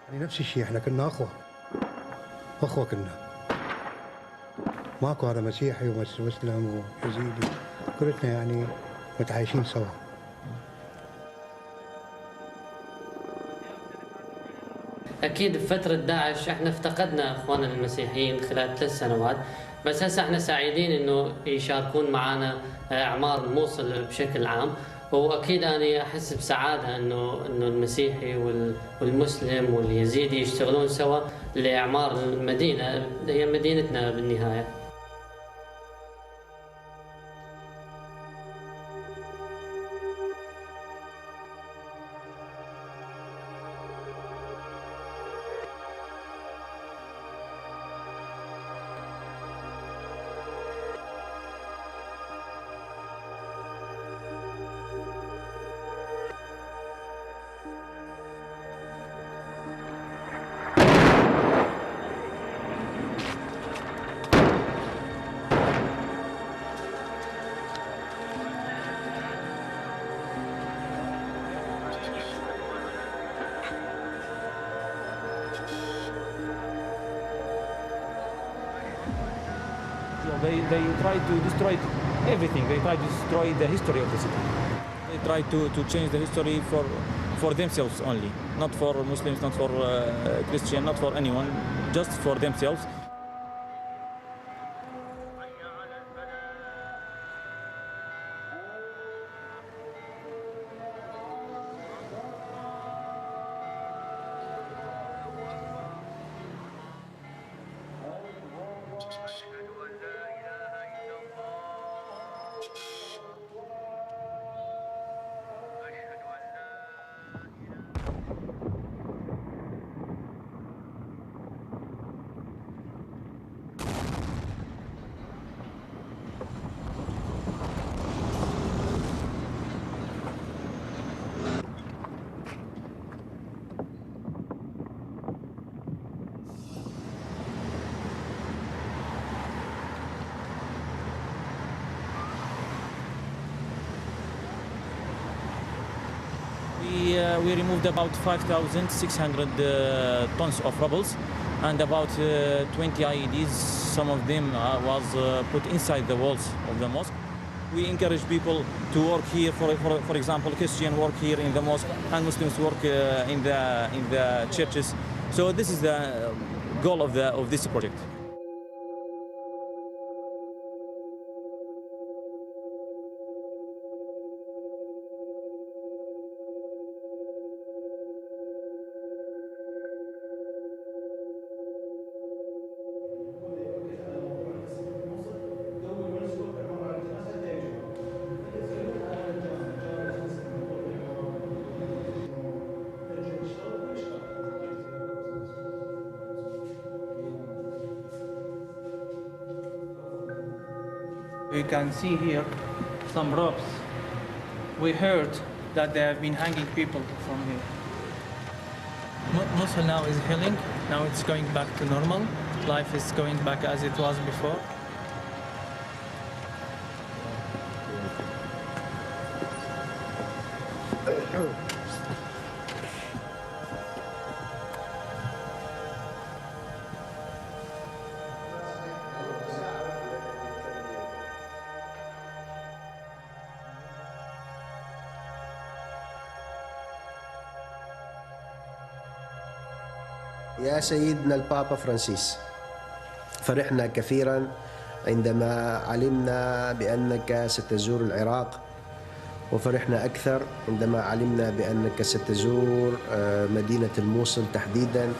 يعني نفس الشيء، احنا كنا اخوه كنا، ماكو هذا مسيحي ومسلم ويزيدي، كلنا يعني متعايشين سوا. أكيد بفترة داعش احنا افتقدنا اخواننا المسيحيين خلال 3 سنوات، بس هسه احنا سعيدين انه يشاركون معنا اعمار الموصل بشكل عام. واكيد انا احس بسعادة انه المسيحي والمسلم واليزيدي يشتغلون سوا لاعمار المدينة، هي مدينتنا بالنهاية. They try to destroy everything. They try to destroy the history of the city. They try to change the history for themselves only, not for Muslims, not for Christian, not for anyone, just for themselves. We removed about 5,600 tons of rubbles and about 20 IEDs. Some of them was put inside the walls of the mosque. We encourage people to work here. For example, Christian work here in the mosque and Muslims work in the churches. So this is the goal of this project. We can see here some ropes. We heard that they have been hanging people from here. Mosul now is healing. Now it's going back to normal. Life is going back as it was before. يا سيدنا البابا فرانسيس، فرحنا كثيرا عندما علمنا بأنك ستزور العراق، وفرحنا أكثر عندما علمنا بأنك ستزور مدينة الموصل تحديدا.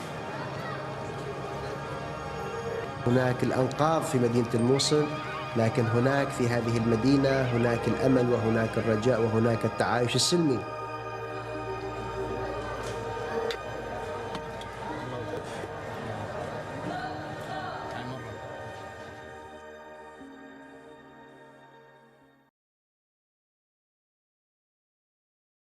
هناك الأنقاض في مدينة الموصل، لكن هناك في هذه المدينة هناك الأمل وهناك الرجاء وهناك التعايش السلمي.